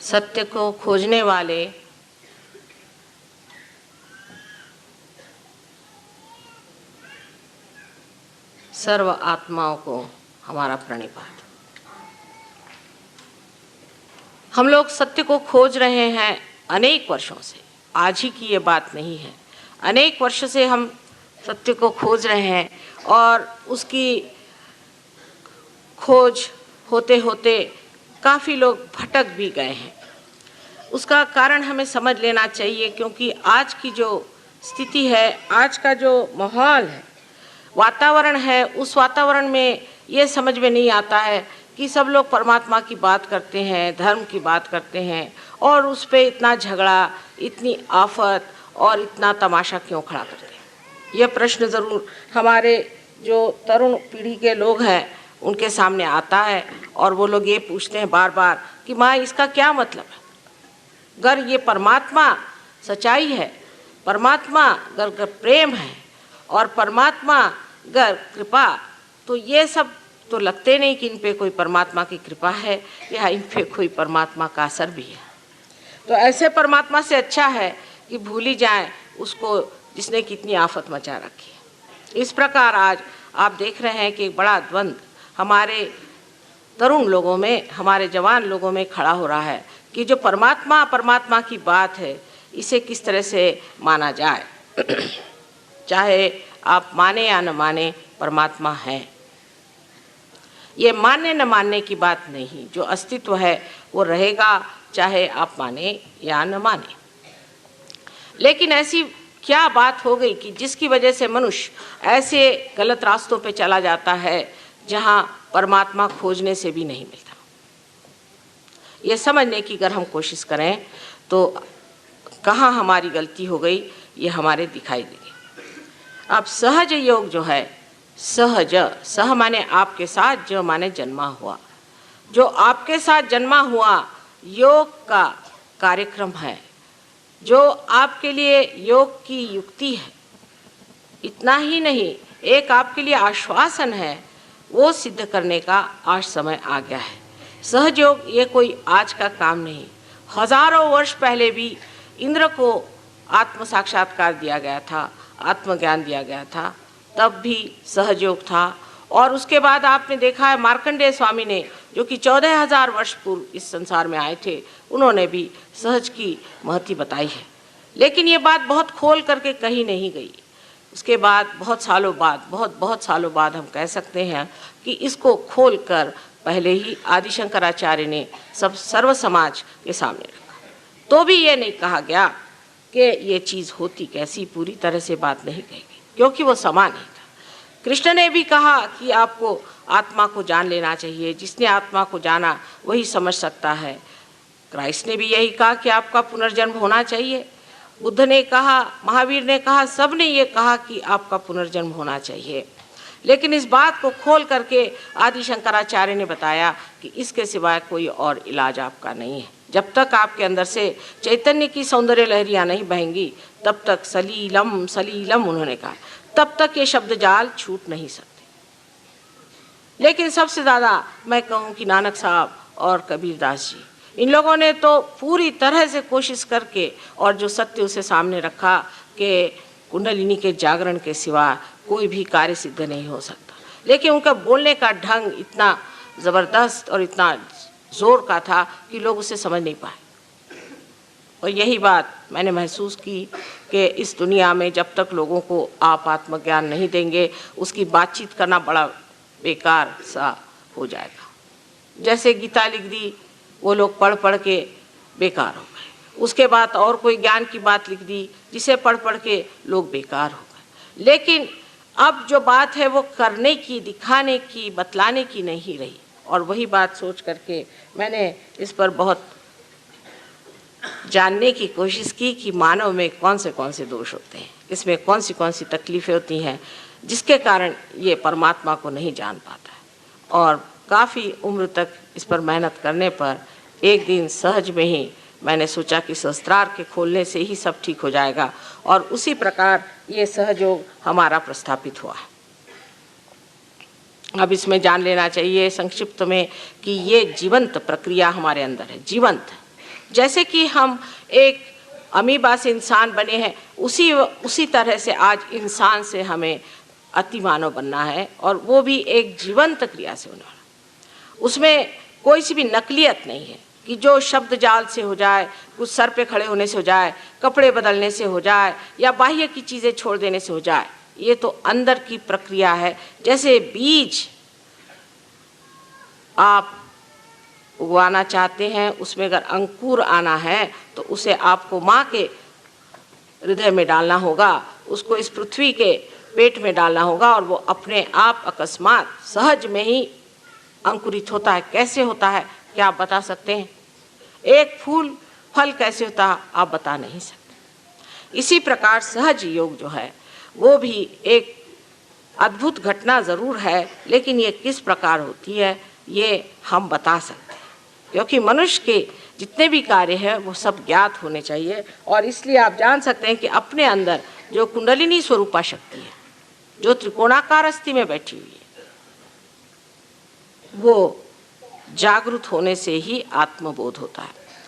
सत्य को खोजने वाले सर्व आत्माओं को हमारा प्रणिपात। हम लोग सत्य को खोज रहे हैं अनेक वर्षों से, आज ही की ये बात नहीं है। अनेक वर्ष से हम सत्य को खोज रहे हैं और उसकी खोज होते होते काफ़ी लोग भटक भी गए हैं। उसका कारण हमें समझ लेना चाहिए, क्योंकि आज की जो स्थिति है, आज का जो माहौल है, वातावरण है, उस वातावरण में ये समझ में नहीं आता है कि सब लोग परमात्मा की बात करते हैं, धर्म की बात करते हैं और उस पर इतना झगड़ा, इतनी आफत और इतना तमाशा क्यों खड़ा करते हैं। यह प्रश्न ज़रूर हमारे जो तरुण पीढ़ी के लोग हैं उनके सामने आता है और वो लोग ये पूछते हैं बार बार कि माँ इसका क्या मतलब है। अगर ये परमात्मा सच्चाई है, परमात्मा अगर प्रेम है और परमात्मा अगर कृपा, तो ये सब तो लगते नहीं कि इन पे कोई परमात्मा की कृपा है या इन पे कोई परमात्मा का असर भी है। तो ऐसे परमात्मा से अच्छा है कि भूल ही जाएं उसको जिसने कितनी आफत मचा रखी है। इस प्रकार आज आप देख रहे हैं कि एक बड़ा द्वंद्व हमारे तरुण लोगों में, हमारे जवान लोगों में खड़ा हो रहा है कि जो परमात्मा की बात है इसे किस तरह से माना जाए। चाहे आप माने या न माने, परमात्मा है। ये मानने न मानने की बात नहीं, जो अस्तित्व है वो रहेगा, चाहे आप माने या न माने। लेकिन ऐसी क्या बात हो गई कि जिसकी वजह से मनुष्य ऐसे गलत रास्तों पे चला जाता है जहाँ परमात्मा खोजने से भी नहीं मिलता। ये समझने की अगर हम कोशिश करें तो कहाँ हमारी गलती हो गई ये हमारे दिखाई देगी। अब सहज योग जो है, सहज, सह माने आपके साथ, जो माने जन्मा हुआ, जो आपके साथ जन्मा हुआ योग का कार्यक्रम है, जो आपके लिए योग की युक्ति है। इतना ही नहीं, एक आपके लिए आश्वासन है, वो सिद्ध करने का आज समय आ गया है। सहज योग ये कोई आज का काम नहीं, हजारों वर्ष पहले भी इंद्र को आत्म साक्षात्कार दिया गया था, आत्मज्ञान दिया गया था, तब भी सहज योग था। और उसके बाद आपने देखा है मार्कंडेय स्वामी ने, जो कि 14,000 वर्ष पूर्व इस संसार में आए थे, उन्होंने भी सहज की महत्व बताई है। लेकिन ये बात बहुत खोल करके कही नहीं गई। उसके बाद बहुत सालों बाद हम कह सकते हैं कि इसको खोल कर पहले ही आदि शंकराचार्य ने सर्व समाज के सामने रखा। तो भी ये नहीं कहा गया कि ये चीज़ होती कैसी, पूरी तरह से बात नहीं कही गई, क्योंकि वो समान नहीं था। कृष्ण ने भी कहा कि आपको आत्मा को जान लेना चाहिए, जिसने आत्मा को जाना वही समझ सकता है। क्राइस्ट ने भी यही कहा कि आपका पुनर्जन्म होना चाहिए। बुद्ध ने कहा, महावीर ने कहा, सब ने ये कहा कि आपका पुनर्जन्म होना चाहिए। लेकिन इस बात को खोल करके आदि शंकराचार्य ने बताया कि इसके सिवाय कोई और इलाज आपका नहीं है। जब तक आपके अंदर से चैतन्य की सौंदर्य लहरियाँ नहीं बहेंगी, तब तक सलीलम सलीलम उन्होंने कहा, तब तक ये शब्द जाल छूट नहीं सकते। लेकिन सबसे ज़्यादा मैं कहूँ कि नानक साहब और कबीरदास जी, इन लोगों ने तो पूरी तरह से कोशिश करके और जो सत्य उसे सामने रखा कि कुंडलिनी के जागरण के सिवा कोई भी कार्य सिद्ध नहीं हो सकता। लेकिन उनका बोलने का ढंग इतना ज़बरदस्त और इतना ज़ोर का था कि लोग उसे समझ नहीं पाए। और यही बात मैंने महसूस की कि इस दुनिया में जब तक लोगों को आप आत्मज्ञान नहीं देंगे, उसकी बातचीत करना बड़ा बेकार सा हो जाएगा। जैसे गीता लिख दी, वो लोग पढ़ पढ़ के बेकार हो गए। उसके बाद और कोई ज्ञान की बात लिख दी, जिसे पढ़ पढ़ के लोग बेकार हो गए। लेकिन अब जो बात है वो करने की, दिखाने की, बतलाने की नहीं रही। और वही बात सोच करके मैंने इस पर बहुत जानने की कोशिश की कि मानव में कौन से दोष होते हैं, इसमें कौन सी तकलीफ़ें होती हैं जिसके कारण ये परमात्मा को नहीं जान पाता है। और काफ़ी उम्र तक इस पर मेहनत करने पर एक दिन सहज में ही मैंने सोचा कि सहस्त्रार के खोलने से ही सब ठीक हो जाएगा, और उसी प्रकार ये सहयोग हमारा प्रस्थापित हुआ। अब इसमें जान लेना चाहिए संक्षिप्त में कि ये जीवंत प्रक्रिया हमारे अंदर है, जीवंत। जैसे कि हम एक अमीबा से इंसान बने हैं, उसी तरह से आज इंसान से हमें अतिमानव बनना है, और वो भी एक जीवंत क्रिया से होना। उसमें कोई सी भी नकलियत नहीं है कि जो शब्द जाल से हो जाए, कुछ सर पे खड़े होने से हो जाए, कपड़े बदलने से हो जाए, या बाह्य की चीज़ें छोड़ देने से हो जाए। ये तो अंदर की प्रक्रिया है। जैसे बीज आप उगाना चाहते हैं, उसमें अगर अंकुर आना है तो उसे आपको माँ के हृदय में डालना होगा, उसको इस पृथ्वी के पेट में डालना होगा, और वो अपने आप अकस्मात सहज में ही अंकुरित होता है। कैसे होता है क्या आप बता सकते हैं? एक फूल फल कैसे होता है आप बता नहीं सकते। इसी प्रकार सहज योग जो है वो भी एक अद्भुत घटना ज़रूर है, लेकिन ये किस प्रकार होती है ये हम बता सकते हैं, क्योंकि मनुष्य के जितने भी कार्य हैं वो सब ज्ञात होने चाहिए। और इसलिए आप जान सकते हैं कि अपने अंदर जो कुंडलिनी स्वरूपा शक्ति है, जो त्रिकोणाकार अस्थि में बैठी हुई है, वो जागृत होने से ही आत्मबोध होता है।